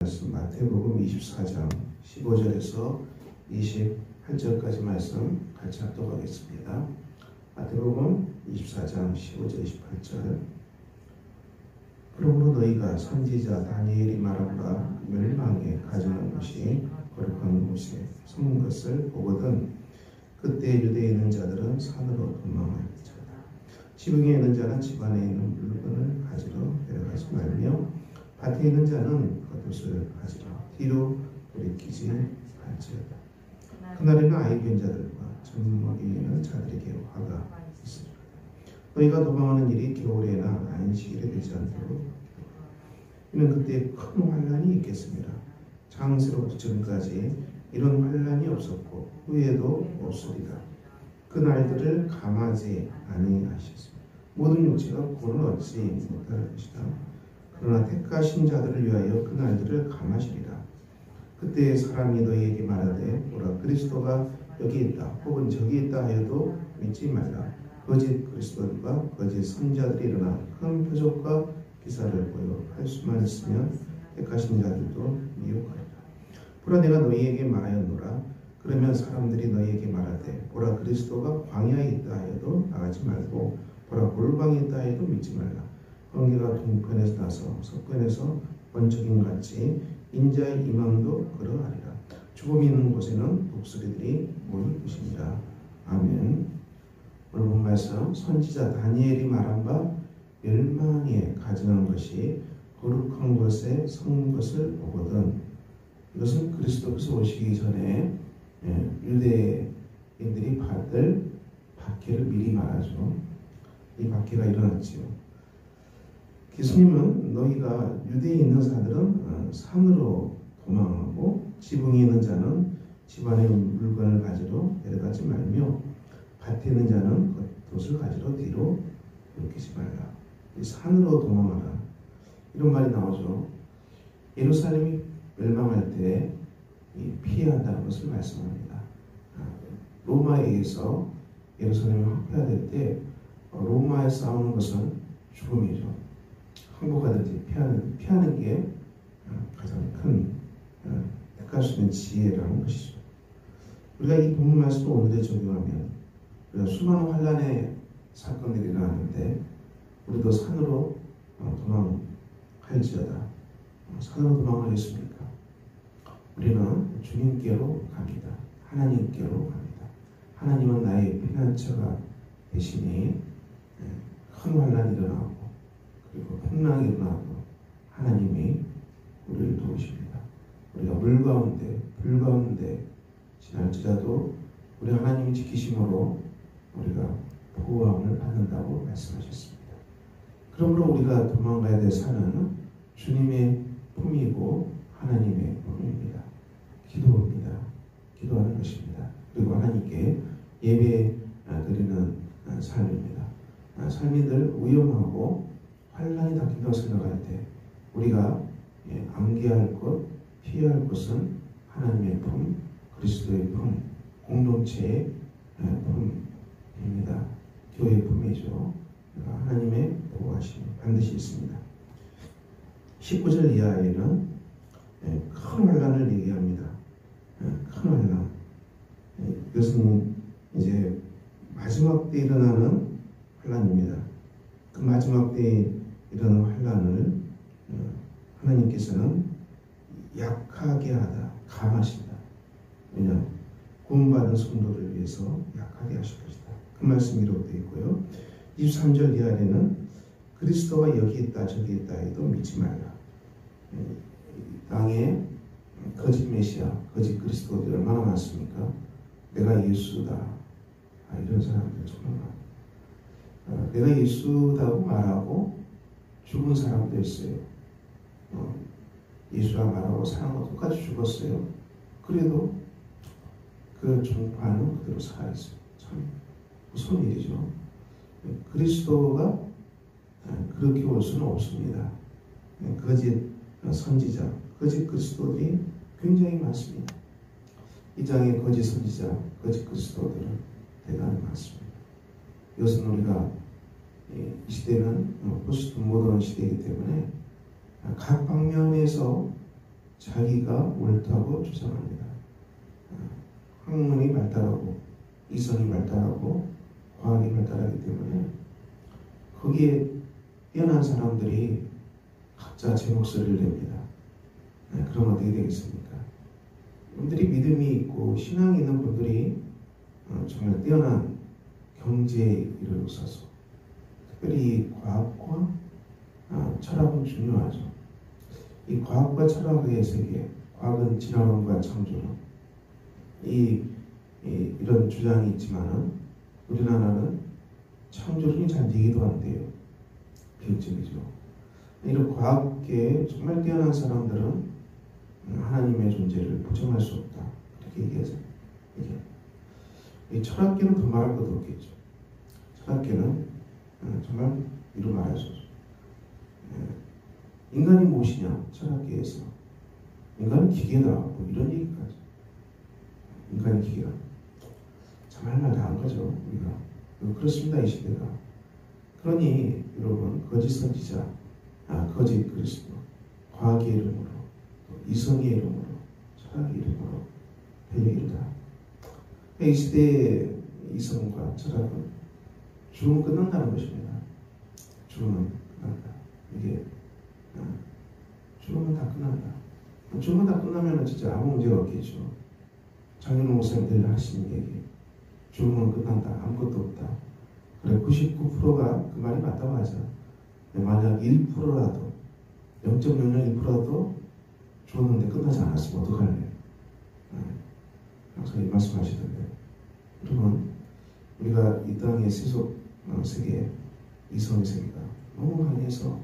마태복음 24장 15절에서 28절까지 말씀 같이 합독하겠습니다. 마태복음 24장 15절 28절. 그러므로 너희가 선지자 다니엘이 말한 바 멸망에 가증한 것이 거룩한 곳에 숨은 것을 보거든 그때 유대에 있는 자들은 산으로 도망할지어다. 지붕에 있는 자는 집 안에 있는 물건을 가지러 내려가지 말며 밭에 있는 자는 겉옷을 가지러 뒤로 돌이키지 말지어다. 그날에는 아이 된 자들과 젖먹이는 자들에게 화가 있으리라. 너희가 도망하는 일이 겨울에나 안식일에 되지 않도록 이는 그때 큰 환난이 있겠습니다. 장세로부터 전까지 이런 환난이 없었고 후에도 없으리라. 그 날들을 감하지 아니하셨습니다. 모든 육체가 구원을 얻지 못할 것이다. 그러나 택하신 자들을 위하여 그 날들을 감하시리라. 그때 사람이 너희에게 말하되 보라 그리스도가 여기 있다 혹은 저기 있다 하여도 믿지 말라. 거짓 그리스도들과 거짓 선지자들이 일어나 큰 표적과 기사를 보여 할 수만 있으면 택하신 자들도 미혹하리라. 보라 내가 너희에게 말하였노라. 그러면 사람들이 너희에게 말하되 보라 그리스도가 광야에 있다 하여도 나가지 말고 보라 골방에 있다 해도 믿지 말라. 번개가 동편에서 나서 서편에서 번쩍임 같이 인자의 임함도 그러하리라. 죽음이 있는 곳에는 독수리들이 모일 것이니라. 아멘. 오늘 본 말씀 선지자 다니엘이 말한 바 멸망에 가증한 것이 거룩한 곳에 선 것을 보거든. 이것은 그리스도께서 오시기 전에 유대인들이 받을 박해를 미리 말하죠. 이 박해가 일어났지요. 예수님은 너희가 유대에 있는 자들은 산으로 도망하고 지붕에 있는 자는 집안의 물건을 가지러 내려가지 말며 밭에 있는 자는 겉옷을 가지러 뒤로 돌이키지 말라. 산으로 도망하라. 이런 말이 나오죠. 예루살렘이 멸망할 때 피해야 한다는 것을 말씀합니다. 로마에 의해서 예루살렘이 확폐화될 때 로마에 싸우는 것은 죽음이죠. 항복하든지 피하는 게 가장 큰 택할 수 있는 지혜라는 것이죠. 우리가 이 본문 말씀을 오늘에 적용하면 우리가 수많은 환난의 사건들이 일어났는데 우리도 산으로 도망할지어다. 산으로 도망하겠습니까? 우리는 주님께로 갑니다. 하나님께로 갑니다. 하나님은 나의 피난처가 되시니 큰 환난이 일어나고 그리고 풍랑이 일어나고 하나님이 우리를 도우십니다. 우리가 물 가운데 불 가운데 지날지라도 우리 하나님이 지키심으로 우리가 보호함을 받는다고 말씀하셨습니다. 그러므로 우리가 도망가야 될 산은 주님의 품이고 하나님의 품입니다. 기도입니다. 기도하는 것입니다. 그리고 하나님께 예배 드리는 삶입니다. 삶이 늘 위험하고 환난이 닥친다고 생각할 때 우리가 암기할 것, 피해야 할 것은 하나님의 품, 그리스도의 품, 공동체의 품입니다. 교회의 품이죠. 하나님의 보호하심이 반드시 있습니다. 19절 이하에는 큰 환난을 얘기합니다. 큰 환난. 이것은 이제 마지막 때 일어나는 환난입니다. 그 마지막 때에 일어나는 환난을 하나님께서는 약하게 하다, 감하신다. 왜냐? 구원받은 성도를 위해서 약하게 하실 것이다. 그 말씀이 기록되어 있고요. 23절 이하에는 그리스도가 여기 있다 저기 있다 해도 믿지 말라. 땅에 거짓 메시아, 거짓 그리스도들이 얼마나 많습니까? 내가 예수다. 이런 사람들 정말 많아요. 내가 예수다고 말하고 죽은 사람도 있어요. 예수라 말하고 사람과 똑같이 죽었어요. 그래도 그 종파는 그대로 살아있어요. 참 무서운 일이죠. 그리스도가 그렇게 올 수는 없습니다. 거짓 선지자, 거짓 그리스도들이 굉장히 많습니다. 이 장에 거짓 선지자, 거짓 그리스도들은 대단히 많습니다. 이것은 우리가 이 시대는 포스트 모던 시대이기 때문에 각 방면에서 자기가 옳다고 주장합니다. 학문이 발달하고 이성이 발달하고 과학이 발달하기 때문에 거기에 뛰어난 사람들이 각자 제 목소리를 냅니다. 그럼 어떻게 되겠습니까? 여러분들이 믿음이 있고 신앙이 있는 분들이 정말 뛰어난 경제에 이르러서서 특별히 과학과 철학은 중요하죠. 이 과학과 철학의 세계, 과학은 진화론과 창조론, 이런 주장이 있지만은 우리나라는 창조론이 잘 되기도 한데요. 비극적이죠. 이런 과학계에 정말 뛰어난 사람들은 하나님의 존재를 부정할 수 없다. 이렇게 얘기하죠. 이 철학계는 더 말할 것도 없겠죠. 철학계는 정말 이루 말하죠. 인간이 무엇이냐? 철학계에서 인간은 기계다. 뭐 이런 얘기까지. 인간이 기계다. 참 할 말 다 한 거죠. 우리가 그렇습니다. 이 시대가. 그러니 여러분 거짓 선지자, 거짓 그리스도, 과학의 이름으로, 이성의 이름으로, 철학의 이름으로 되기를 다. 이 시대의 이성과 철학은 죽으면 끝난다는 것입니다. 죽으면 끝난다. 이게 죽으면 다 끝난다. 죽으면 다 끝나면 진짜 아무 문제가 없겠죠. 장윤호 목사님들이 하시는 얘기. 죽으면 끝난다. 아무것도 없다. 그래 99%가 그 말이 맞다고 하죠. 만약 1%라도 0.0001%라도 죽었는데 끝나지 않았으면 어떡할래? 항상 이 말씀하시던데 여러분 우리가 이 땅의 세속 세계 이성의 세계가 너무 강해서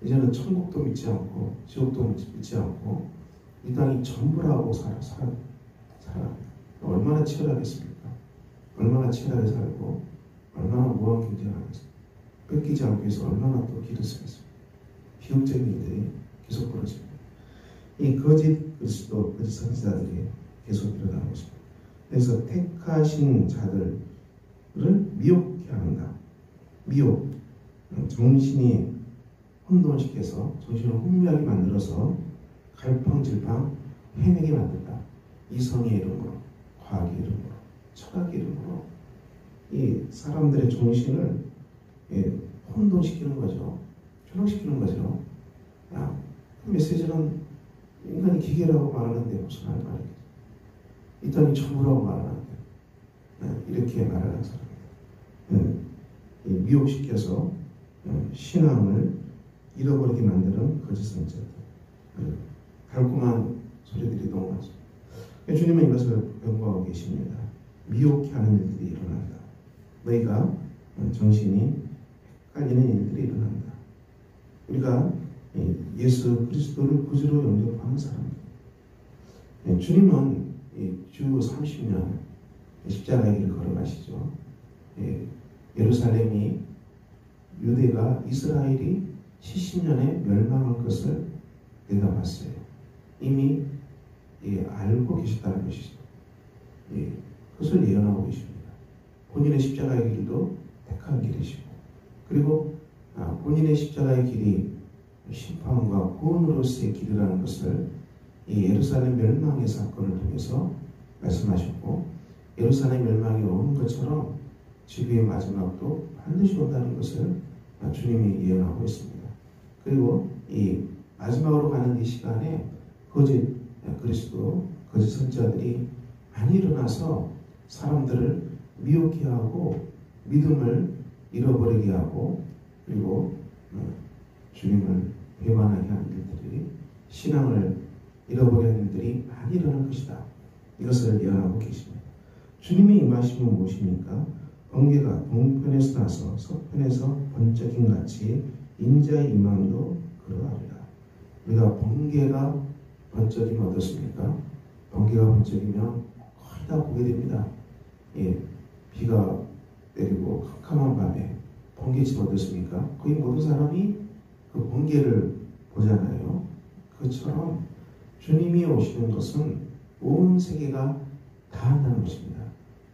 이제는 천국도 믿지 않고 지옥도 믿지 않고 이 땅이 전부라고 살아. 얼마나 치열하겠습니까? 얼마나 치열하게 살고 얼마나 무한 경쟁하겠습니까? 뺏기지 않기 위해서 얼마나 또 길을 쓰겠습니까? 비극적인 일들이 계속 벌어집니다. 이 거짓 그리스도, 거짓 선지자들이 계속 일어나고 있습니다. 그래서 택하신 자들을 미혹해 한다. 미혹, 정신이 혼돈시켜서 정신을 혼미하게 만들어서 갈팡질팡 헤매게 만든다. 이성의 이름으로, 과학의 이름으로, 철학의 이름으로 이 사람들의 정신을 혼돈시키는 거죠. 변형시키는 거죠. 그 메시지는 인간이 기계라고 말하는데 무슨 말이겠죠. 이 땅이 전부라고 말하는데 이렇게 말하는 사람입니다. 미혹시켜서 신앙을 잃어버리게 만드는 거짓 선지자들. 달콤한 소리들이 너무 많습니다. 주님은 이것을 경고하고 계십니다. 미혹해 하는 일들이 일어난다. 너희가 정신이 헷갈리는 일들이 일어난다. 우리가 예수 그리스도를 구주로 영접하는 사람들. 주님은 주 30년 십자가의 길을 걸어가시죠. 예루살렘이 유대가 이스라엘이 70년에 멸망할 것을 내다봤어요. 이미 알고 계셨다는 것이죠. 그것을 예언하고 계십니다. 본인의 십자가의 길도 택한 길이시고 그리고 본인의 십자가의 길이 심판과 구원으로서의 길이라는 것을 이 예루살렘 멸망의 사건을 통해서 말씀하셨고 예루살렘 멸망이 오는 것처럼 지구의 마지막도 반드시 온다는 것을 주님이 예언하고 있습니다. 그리고 이 마지막으로 가는 이 시간에 거짓 그리스도, 거짓 선지자들이 많이 일어나서 사람들을 미혹해 하고 믿음을 잃어버리게 하고 그리고 주님을 배반하게 하는 일들이 신앙을 잃어버리는 일들이 많이 일어날 것이다. 이것을 예언하고 계십니다. 주님이 임하시면 무엇입니까? 번개가 동편에서 나서 서편에서 번쩍임 같이 인자의 임함도 그러하리라. 우리가 번개가 번쩍이면 어떻습니까? 번개가 번쩍이면 거의 다 보게 됩니다. 비가 내리고 캄캄한 밤에 번개치면 어떻습니까? 거의 모든 사람이 그 번개를 보잖아요. 그것처럼 주님이 오시는 것은 온 세계가 다 한다는 것입니다.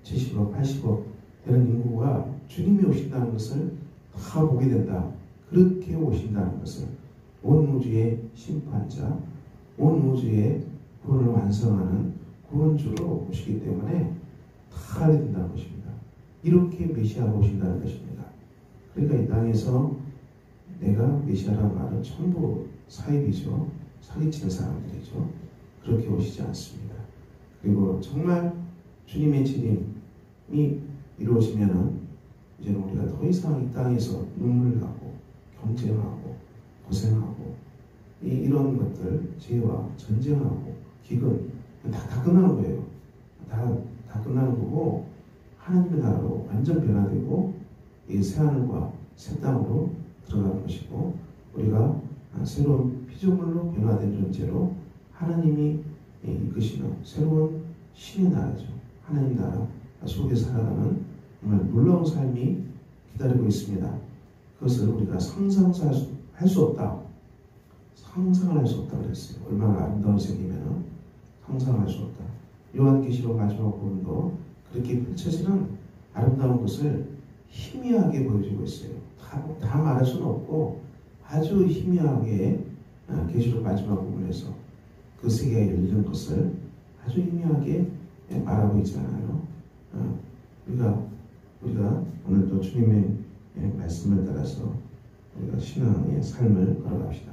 70억, 80억 되는 인구가 주님이 오신다는 것을 다 보게 된다. 그렇게 오신다는 것을 온 우주의 심판자, 온 우주의 구원을 완성하는 구원주로 오시기 때문에 다 알게 된다는 것입니다. 이렇게 메시아가 오신다는 것입니다. 그러니까 이 땅에서 내가 메시아라는 말은 전부 사입이죠. 사기치는 사람들이죠. 그렇게 오시지 않습니다. 그리고 정말 주님의 재림이 이루어지면은 이제는 우리가 더 이상 이 땅에서 눈물 나고 경쟁하고 고생하고 이런 것들, 죄와 전쟁하고 기근 다 끝나는 거예요. 다 끝나는 거고 하나님의 나라로 완전 변화되고 이 새하늘과 새 땅으로 들어가는 것이고 우리가 새로운 피조물로 변화된 존재로 하나님이 이끄시는 새로운 신의 나라죠. 하나님 나라 속에 살아가는 정말 놀라운 삶이 기다리고 있습니다. 그것을 우리가 상상할 수 없다. 상상을 할 수 없다 그랬어요. 얼마나 아름다운 세계면 상상할 수 없다. 요한계시록 마지막 부분도 그렇게 펼쳐지는 아름다운 것을 희미하게 보여주고 있어요. 다 말할 수는 없고 아주 희미하게 계시록 마지막 부분에서 그 세계가 열리는 것을 아주 희미하게 말하고 있잖아요. 우리가 오늘도 주님의 말씀을 따라서 우리가 신앙의 삶을 걸어갑시다.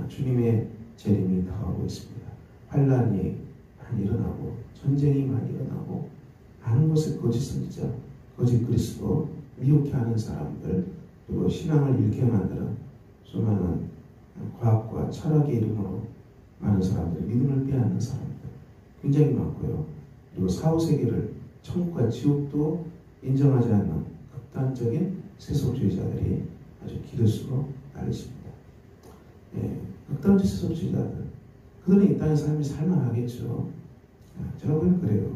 주님의 재림이 다가오고 있습니다. 환란이 많이 일어나고 전쟁이 많이 일어나고 많은 곳에 거짓 선지자, 거짓 그리스도, 미혹해 하는 사람들, 그리고 신앙을 잃게 만드는 수많은 과학과 철학의 이름으로 많은 사람들, 믿음을 빼앗는 사람들 굉장히 많고요. 그리고 사후세계를 천국과 지옥도 인정하지 않는 극단적인 세속주의자들이 아주 기르수로 날리십니다. 극단적 세속주의자들, 그들은 이 땅의 삶이 살만하겠죠. 제가 보기엔 그래요.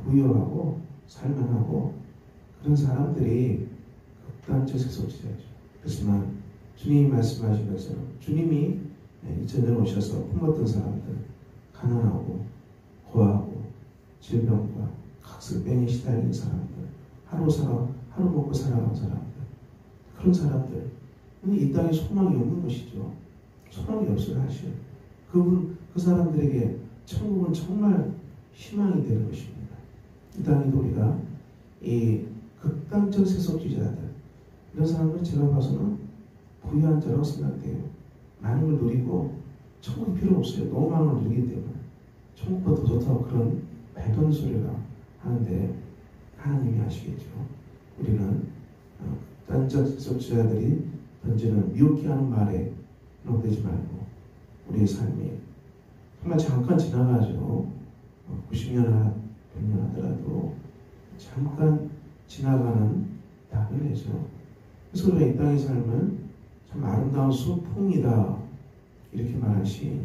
부유하고 살만하고 그런 사람들이 극단적 세속주의자죠. 그렇지만 주님이 말씀하신 것처럼 주님이 2000년 오셔서 품었던 사람들, 가난하고 고하고 질병과 각설병에 시달리는 사람들, 하루 먹고 살아가는 사람들, 그런 사람들, 이 땅에 소망이 없는 것이죠. 소망이 없어요, 사실. 그 사람들에게 천국은 정말 희망이 되는 것입니다. 이 땅에도 우리가 이 극단적 세속주의자들, 이런 사람들은 제가 봐서는 부유한 자라고 생각돼요. 많은 걸 누리고 천국이 필요 없어요. 너무 많은 걸 누리기 때문에. 천국보다 더 좋다고 그런 말도 안 되는 소리를 하는데 하나님이 아시겠죠. 우리는 극단적 세속주의자들이 던지는 미혹해 하는 말에 넘되지 말고 우리의 삶이 정말 잠깐 지나가죠. 90년, 100년 하더라도 잠깐 지나가는 낙이죠. 그래서 우리가 이 땅의 삶은 참 아름다운 소풍이다 이렇게 말하시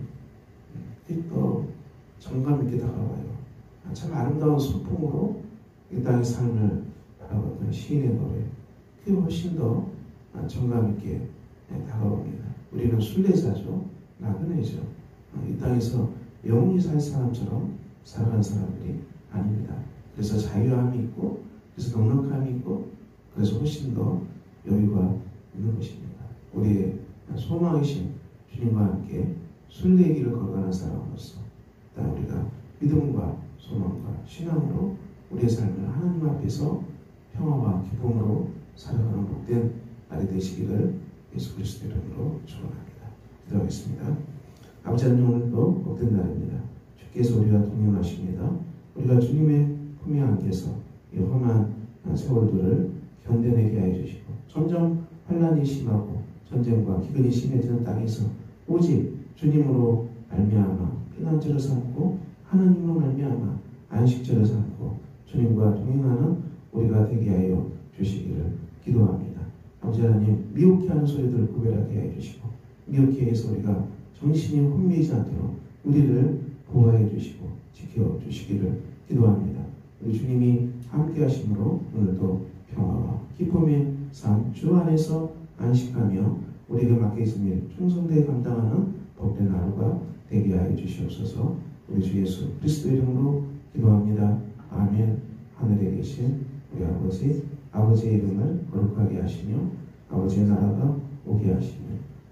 또 정감 있게 다가와요. 참 아름다운 소풍으로 이 땅의 삶을 바라보던 시인의 노래, 그게 훨씬 더 정감 있게 다가옵니다. 우리는 순례자죠. 나그네죠. 이 땅에서 영원히 살 사람처럼 살아가는 사람들이 아닙니다. 그래서 자유함이 있고, 그래서 넉넉함이 있고, 그래서 훨씬 더 여유가 있는 것입니다. 우리의 소망이신 주님과 함께 순례의 길을 걸어가는 사람으로서 우리가 믿음과 소망과 신앙으로 우리의 삶을 하나님 앞에서 평화와 기쁨으로 살아가는 복된 날이 되시기를 예수 그리스도 이름으로 축원합니다. 기도하겠습니다. 아버지 하나님, 오늘도 복된 날입니다. 주께서 우리와 동행하십니다. 우리가 주님의 품에 안겨서 이 험한 세월들을 견뎌내게 하여 주시고, 점점 환란이 심하고 전쟁과 기근이 심해지는 땅에서 오직 주님으로 말미암아 피난처를 삼고 하나님으로 말미암아 안식처를 삼고 주님과 동행하는 우리가 되게 하여 주시기를 기도합니다. 아버지 하나님, 미혹해 하는 소리들을 구별하게 하여 주시고, 미혹해 해서 우리가 정신이 혼미하지 않도록 우리를 보호해 주시고 지켜 주시기를 기도합니다. 우리 주님이 함께 하심으로 오늘도 평화와 기쁨의 삶 주 안에서 안식하며 우리에게 맡겨진 일 충성되게 감당하는 복된 하루가 되게 하여 주시옵소서. 우리 주 예수 그리스도 이름으로 기도합니다. 아멘. 하늘에 계신 우리 아버지의 이름을 거룩하게 하시며 아버지의 나라가 오게 하시며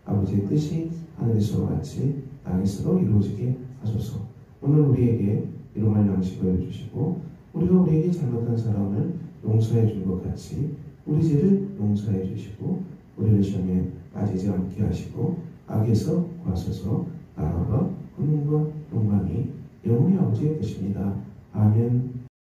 아버지의 뜻이 하늘에서와 같이 땅에서도 이루어지게 하소서. 오늘 우리에게 일용할 양식을 주시고 우리가 우리에게 잘못한 사람을 용서해 준 것 같이 우리 죄를 용서해 주시고 우리를 시험에 빠지지 않게 하시고 악에서 구하소서. 나라와 권능과 영광이 영원히 아버지의 것입니다. 아멘.